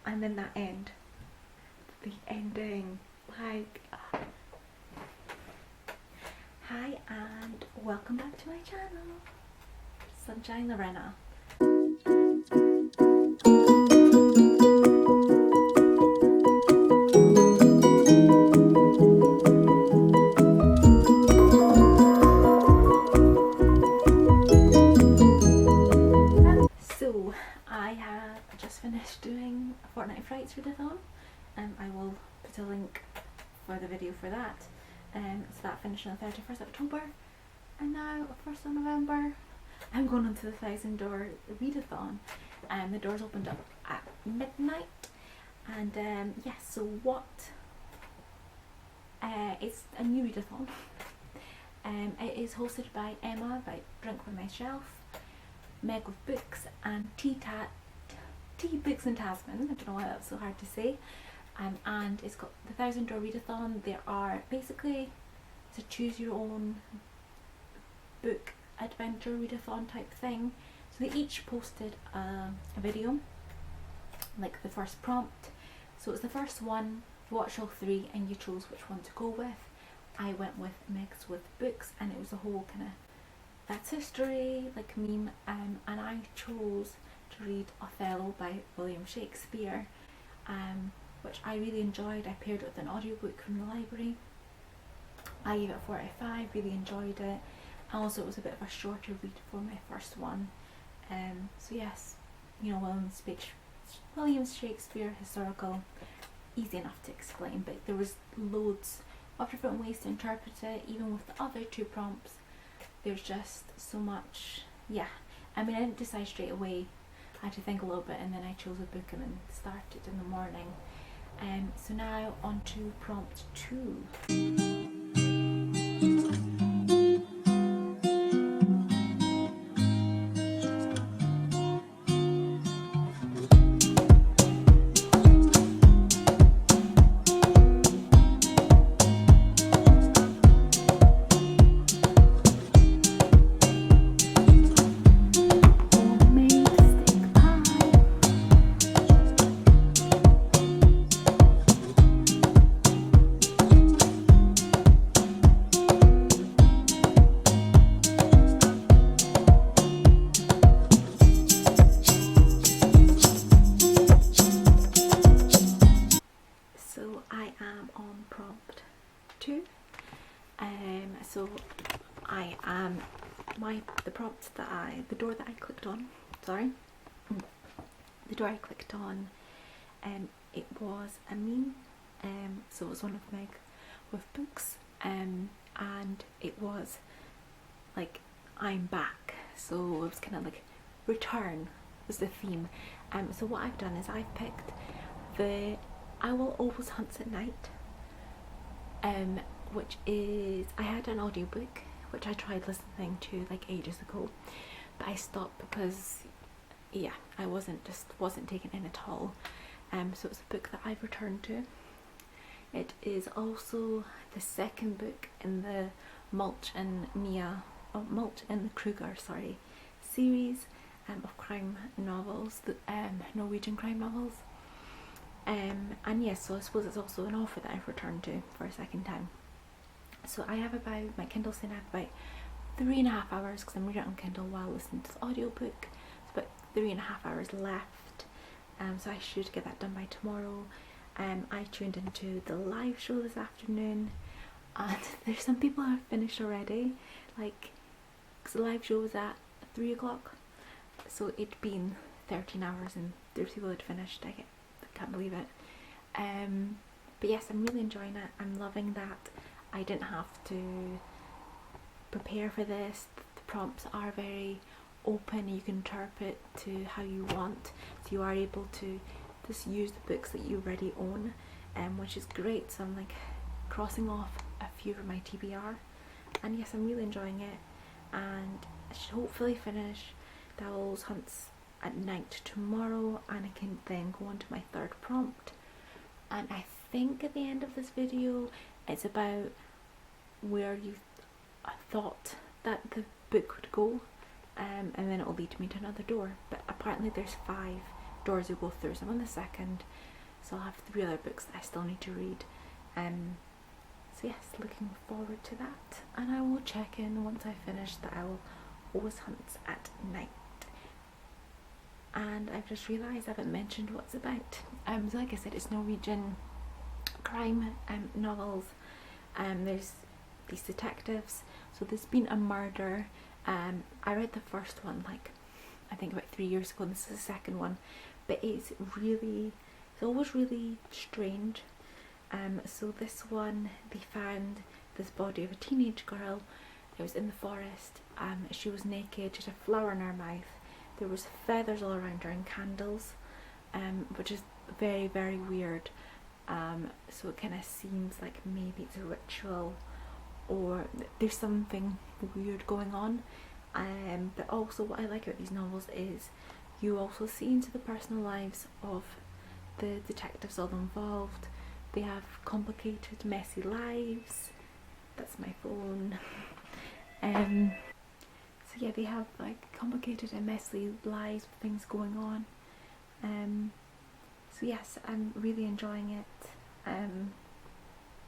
and then that end, the ending, like, hi and welcome back to my channel, Sunshine Lorena. So I have just finished doing a Fortnight Frights Readathon, and I will put a link for the video for that. So that finished on the 31st October, and now 1st of November I'm going on to the 1,000 door readathon. The doors opened up at midnight, and yes, so what, it's a new readathon. It is hosted by Emma, by Drink With Myself, Meg with Books, and Tea Books and Tasman. I don't know why that's so hard to say. And it's got the 1,000 door readathon. There are basically, it's a choose your own book adventure readathon type thing. So they each posted a video, like the first prompt. So it's the first one, you watch all three and you chose which one to go with. I went with Meg's with Books, and it was a whole kind of that's history like meme, and I chose to read Othello by William Shakespeare, which I really enjoyed. I paired it with an audiobook from the library. I gave it 4 out of 5, really enjoyed it. And also it was a bit of a shorter read for my first one. So yes, you know, William Shakespeare, historical, easy enough to explain, but there was loads of different ways to interpret it. Even with the other two prompts, there's just so much. Yeah, I mean, I didn't decide straight away. I had to think a little bit, and then I chose a book and then started in the morning. So now on to prompt 2. So I am the door that I clicked on, it was a meme, so it was one of Meg with Books, and it was like, I'm back, so it was kind of like return was the theme. So what I've done is I've picked the I Will Always Hunt at Night, which is, I had an audiobook which I tried listening to like ages ago, but I stopped because yeah, I wasn't taken in at all. So it's a book that I've returned to. It is also the second book in the Mulch and the Kruger series of crime novels, the Norwegian crime novels. And yes, so I suppose it's also an author that I've returned to for a second time. So I have about, my Kindle's saying I have about 3.5 hours, because I'm reading it on Kindle while listening to the audiobook. It's about 3.5 hours left, so I should get that done by tomorrow. I tuned into the live show this afternoon, and there's some people who have finished already, like, because the live show was at 3 o'clock, so it'd been 13 hours and there's people had finished. I can't believe it. But yes, I'm really enjoying it. I'm loving that I didn't have to prepare for this. The prompts are very open, you can interpret to how you want, so you are able to just use the books that you already own, which is great. So I'm like crossing off a few from my TBR, and yes, I'm really enjoying it, and I should hopefully finish the Owls Hunts at Night tomorrow, and I can then go on to my third prompt. And I think at the end of this video it's about where you thought that the book would go, and then it will lead me to another door. But apparently there's 5 doors we go through, so I'm on the second, so I'll have 3 other books that I still need to read. So yes, looking forward to that, and I will check in once I finish The Owl Always Hunts at Night. And I've just realised I haven't mentioned what it's about. So like I said, it's Norwegian crime novels. There's these detectives, so there's been a murder. I read the first one like I think about 3 years ago, and this is the second one, but it's always really strange. So this one, they found this body of a teenage girl. It was in the forest. She was naked, she had a flower in her mouth. There was feathers all around her and candles, which is very, very weird. So it kind of seems like maybe it's a ritual, or there's something weird going on. But also what I like about these novels is you also see into the personal lives of the detectives all involved. They have complicated, messy lives. That's my phone. So yeah, they have like complicated and messy lives with things going on. So yes, I'm really enjoying it. And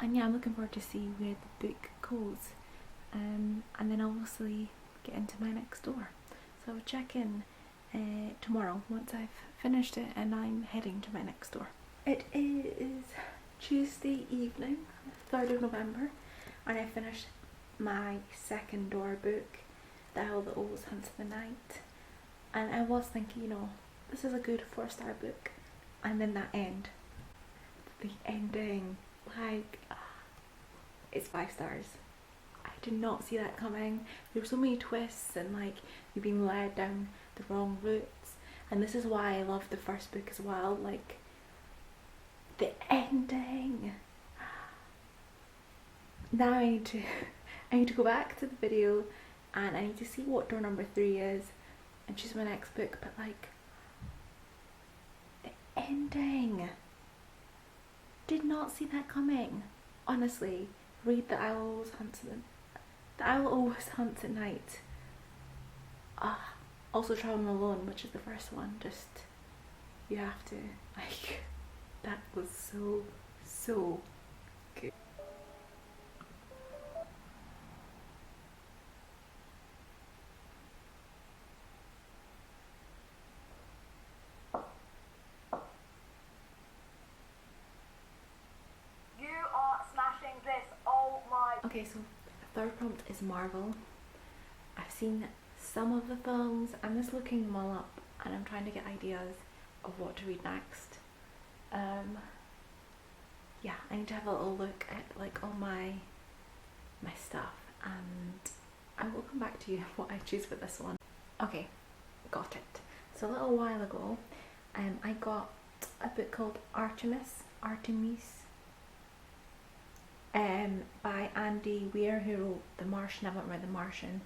yeah, I'm looking forward to see where the book goes. And then obviously get into my next door. So I'll check in tomorrow once I've finished it and I'm heading to my next door. It is Tuesday evening, 3rd of November, and I finished my second door book, The Owl That Always Hunts in the Night. And I was thinking, you know, this is a good 4-star book, and then that the ending, like, it's 5 stars. I did not see that coming. There were so many twists, and like you've been led down the wrong routes, and this is why I love the first book as well. Like the ending. Now I need to go back to the video and I need to see what door number 3 is and choose my next book. But like the ending, did not see that coming. Honestly, read The Owl Always Hunts at Night. Also Traveling Alone, which is the first one. Just, you have to, like, that was so good. You are smashing this, oh my. Okay, so third prompt is Marvel. I've seen some of the films, I'm just looking them all up and I'm trying to get ideas of what to read next. Yeah, I need to have a little look at like all my stuff, and I will come back to you what I choose for this one. Okay, got it. So a little while ago, I got a book called Artemis, by Andy Weir, who wrote The Martian. I haven't read The Martian.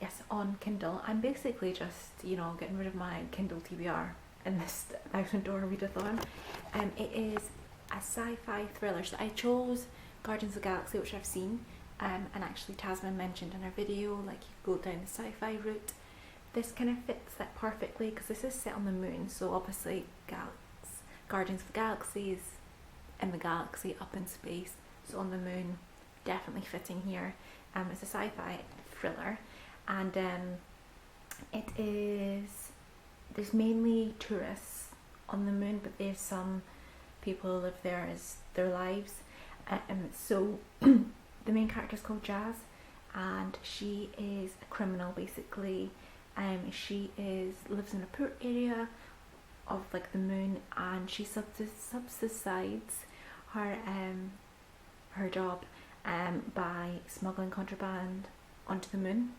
Yes, on Kindle. I'm basically just, you know, getting rid of my Kindle TBR in this 1000 door readathon. It is a sci-fi thriller. So I chose Guardians of the Galaxy, which I've seen, and actually Tasman mentioned in her video, like you go down the sci-fi route. This kind of fits that perfectly because this is set on the moon, so obviously Guardians of the Galaxy is in the galaxy up in space, so on the moon, definitely fitting here. It's a sci-fi thriller, and there's mainly tourists on the moon, but there's some people who live there as their lives. So the main character is called Jazz, and she is a criminal basically. She lives in a poor area of like the moon, and she subsidies her job by smuggling contraband onto the moon.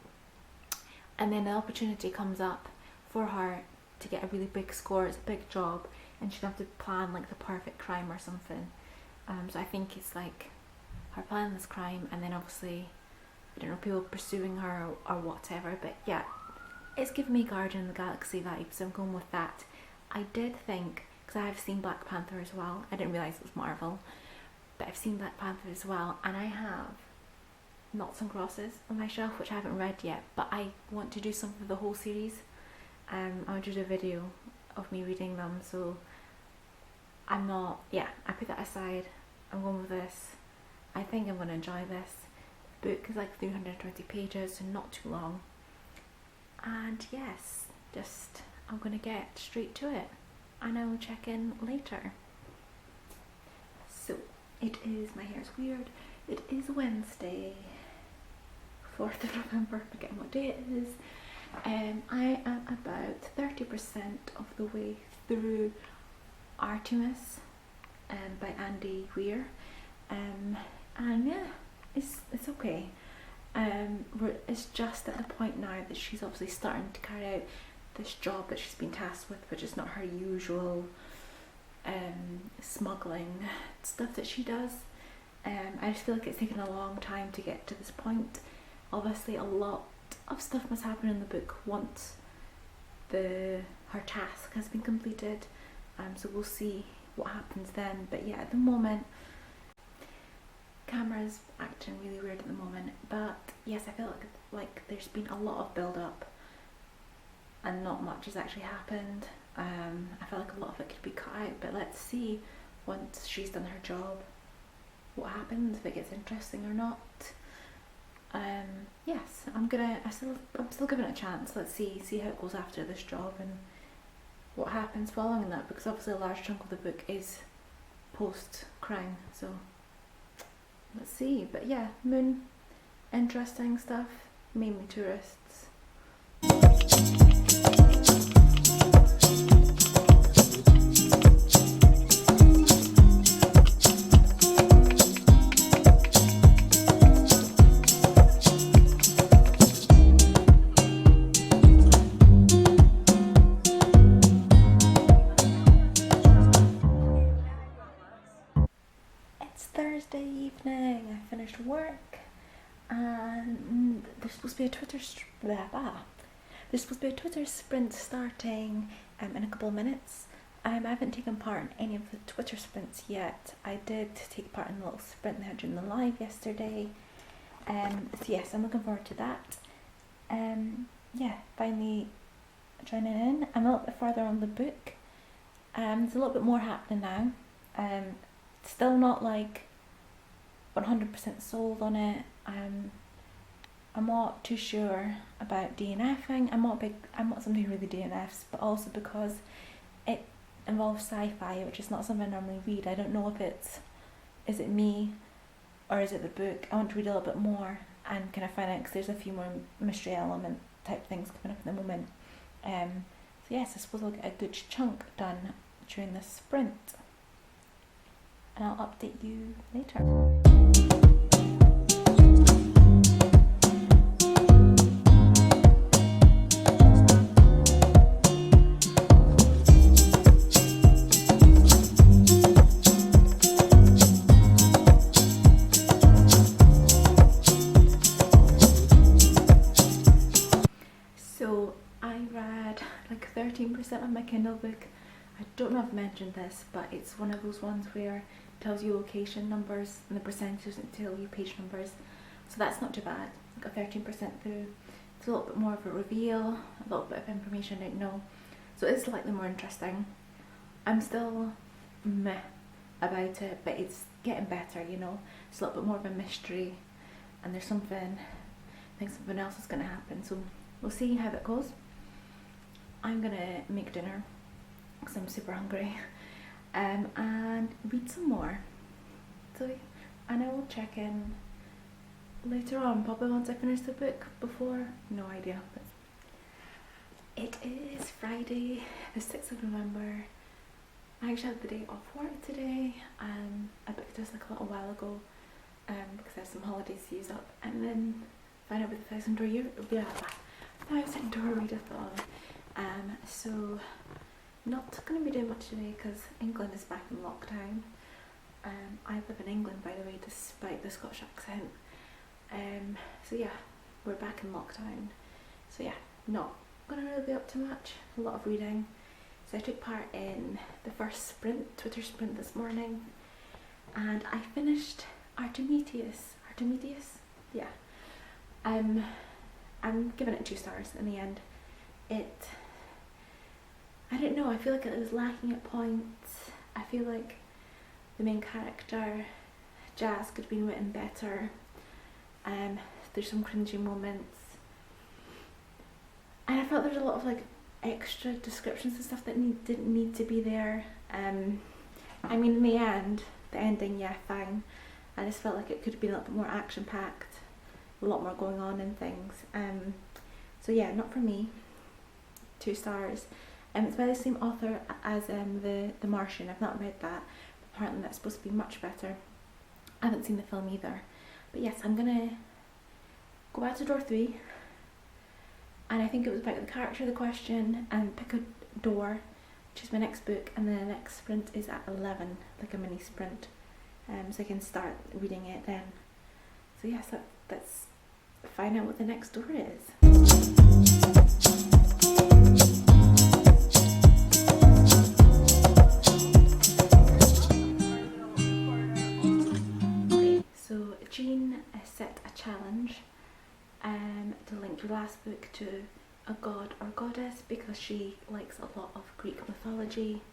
And then the opportunity comes up for her to get a really big score. It's a big job, and she'd have to plan like the perfect crime or something. So I think it's like her planning this crime, and then obviously, I don't know, people pursuing her or whatever. But yeah, it's giving me Guardian of the Galaxy vibes, so I'm going with that. I did think, because I've seen Black Panther as well, I didn't realise it was Marvel, but I've seen Black Panther as well, and I have Noughts and Crosses on my shelf, which I haven't read yet, but I want to do some for the whole series. I want to do a video of me reading them, so I'm not, yeah, I put that aside. I'm going with this. I think I'm going to enjoy this. The book is like 320 pages, so not too long. And yes, just I'm going to get straight to it, and I will check in later. So it is, my hair's weird, it is Wednesday, 4th of November, forgetting what day it is. I am about 30% of the way through Artemis by Andy Weir, and yeah, it's okay. It's just at the point now that she's obviously starting to carry out this job that she's been tasked with, which is not her usual smuggling stuff that she does. I just feel like it's taken a long time to get to this point. Obviously a lot of stuff must happen in the book once her task has been completed, so we'll see what happens then. But yeah, at the moment, camera's acting really weird at the moment, but yes, I feel like there's been a lot of build up and not much has actually happened. I feel like a lot of it could be cut out, but let's see once she's done her job what happens, if it gets interesting or not. Yes, I'm still giving it a chance. Let's see how it goes after this job and what happens following that, because obviously a large chunk of the book is post-crime, so let's see. But yeah, Moon, interesting stuff, mainly tourists. Thursday evening, I finished work, and there's supposed to be a Twitter sprint starting in a couple of minutes. I haven't taken part in any of the Twitter sprints yet. I did take part in the little sprint they had during the live yesterday. So yes, I'm looking forward to that. Yeah, finally joining in. I'm a little bit further on the book. There's a little bit more happening now. Still not like 100% sold on it. I'm not too sure about DNFing. I'm not somebody who really DNFs, but also because it involves sci-fi, which is not something I normally read. I don't know if is it me or is it the book. I want to read a little bit more and kind of find out, because there's a few more mystery element type things coming up at the moment. So yes, I suppose I'll get a good chunk done during this sprint, and I'll update you later. So I read like 13% of my Kindle book. I don't know if I've mentioned this, but it's one of those ones where it tells you location numbers and the percentages and tell you page numbers. So that's not too bad. I got 13% through. It's a little bit more of a reveal, a little bit of information I didn't know. So it's slightly more interesting. I'm still meh about it, but it's getting better, you know. It's a little bit more of a mystery, and there's I think something else is going to happen. So we'll see how it goes. I'm going to make dinner because I'm super hungry, and read some more. So, and I will check in later on, probably once I finish the book. Before, no idea. But it is Friday, the 6th of November. I actually had the day off work today. I booked this like a little while ago because I have some holidays to use up, and then find out with the $1,000 readathon. So not going to be doing much today because England is back in lockdown. I live in England, by the way, despite the Scottish accent. So yeah, we're back in lockdown. So yeah, not going to really be up to much. A lot of reading. So I took part in the first Twitter sprint this morning, and I finished Artemis. Yeah. I'm giving it 2 stars in the end. I don't know, I feel like it was lacking at points. I feel like the main character, Jazz, could have been written better. There's some cringy moments. And I felt there was a lot of like extra descriptions and stuff that didn't need to be there. I mean, in the end, the ending, yeah, fine. I just felt like it could have been a little bit more action packed, a lot more going on and things. So yeah, not for me. 2 stars. It's by the same author as the Martian. I've not read that. Apparently that's supposed to be much better. I haven't seen the film either. But yes, I'm gonna go back to door 3. And I think it was about the character of the question, and pick a door, which is my next book, and then the next sprint is at 11, like a mini sprint. So I can start reading it then. So yes, let's find out what the next door is. Okay, so Jean set a challenge to link your last book to a god or goddess, because she likes a lot of Greek mythology.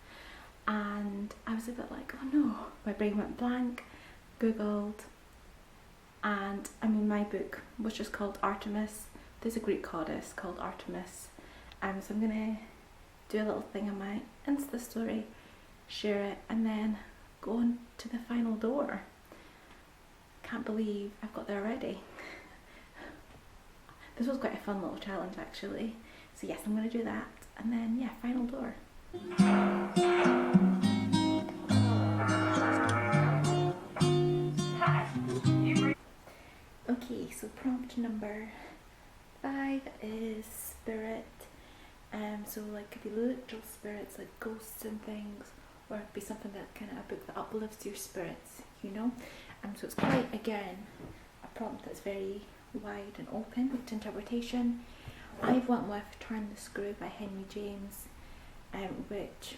And I was a bit like, oh no, my brain went blank, googled, and I mean, my book was just called Artemis. There's a Greek goddess called Artemis. So I'm gonna do a little thing on my Insta story, share it, and then go on to the final door. Can't believe I've got there already. This was quite a fun little challenge actually. So yes, I'm gonna do that, and then yeah, final door. Okay, so prompt number 5 is spirit. So like could be literal spirits like ghosts and things, or it could be something that kind of a book that uplifts your spirits, you know. So it's quite, again, a prompt that's very wide and open to interpretation. I've went with Turn the Screw by Henry James, which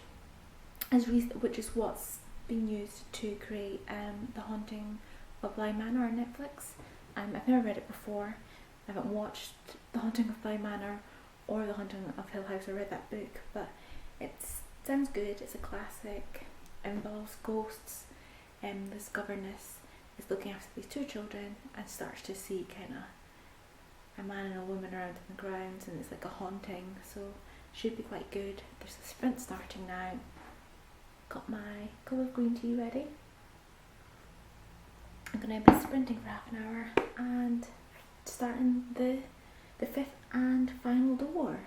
is what's been used to create The Haunting of Bly Manor on Netflix. I've never read it before. I haven't watched The Haunting of Bly Manor or The Haunting of Hill House. I read that book, but it sounds good. It's a classic. It involves ghosts. This governess is looking after these 2 children and starts to see kind of a man and a woman around in the grounds, and it's like a haunting, so should be quite good. There's a sprint starting now. Got my cup of green tea ready. I'm going to be sprinting for half an hour and starting the 5th and final door.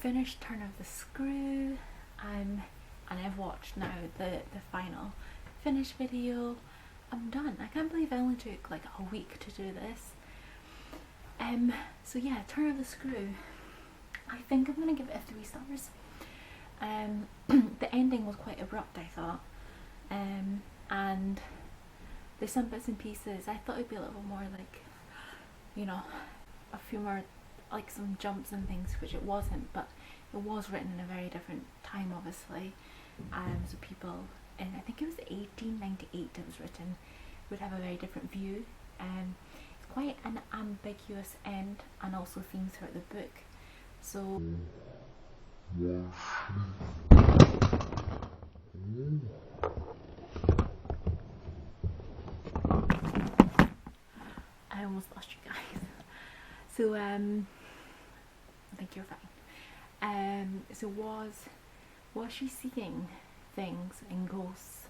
Finished Turn of the Screw, and I've watched now the final finish video. I'm done. I can't believe I only took like a week to do this. So yeah, Turn of the Screw. I think I'm gonna give it a 3 stars. The ending was quite abrupt, I thought. and there's some bits and pieces. I thought it'd be a little more like, you know, a few more like some jumps and things, which it wasn't, but it was written in a very different time, obviously. So people in, I think it was 1898 it was written, would have a very different view. It's quite an ambiguous end, and also themes throughout the book. So I almost lost you guys. So I think you're fine. So was she seeing things and ghosts,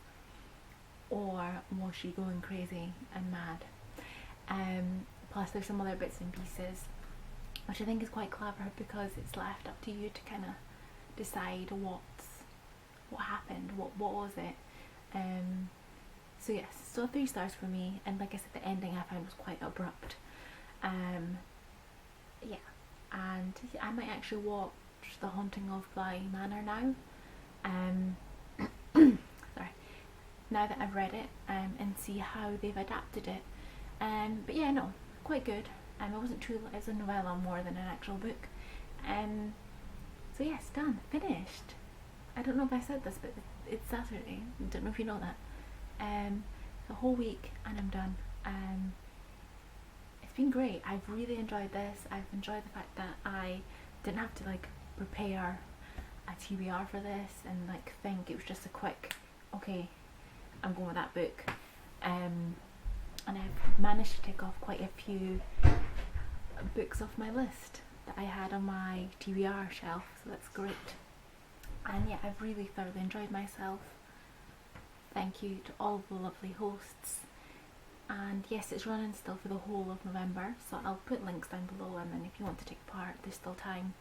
or was she going crazy and mad? Plus there's some other bits and pieces which I think is quite clever, because it's left up to you to kind of decide what happened, what was it. So yes, so 3 stars for me, and like I said, the ending I found was quite abrupt. Yeah, and I might actually watch The Haunting of Bly Manor now. Sorry, now that I've read it, and see how they've adapted it. But yeah, no, quite good. It wasn't too, it was a novella more than an actual book. So yes, done, finished. I don't know if I said this, but it's Saturday. I don't know if you know that. The whole week and I'm done. It's been great. I've really enjoyed this. I've enjoyed the fact that I didn't have to like prepare a TBR for this and like think. It was just a quick, okay, I'm going with that book. And I've managed to tick off quite a few books off my list that I had on my TBR shelf, so that's great. And yeah, I've really thoroughly enjoyed myself. Thank you to all the lovely hosts. And yes, it's running still for the whole of November, so I'll put links down below, and then if you want to take part, there's still time.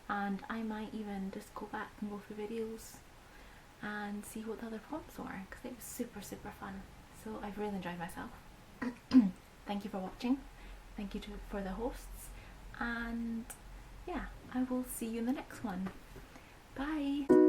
And I might even just go back and go through videos and see what the other prompts were, because it was super fun. So I've really enjoyed myself. Thank you for watching. Thank you for the hosts, and yeah, I will see you in the next one. Bye!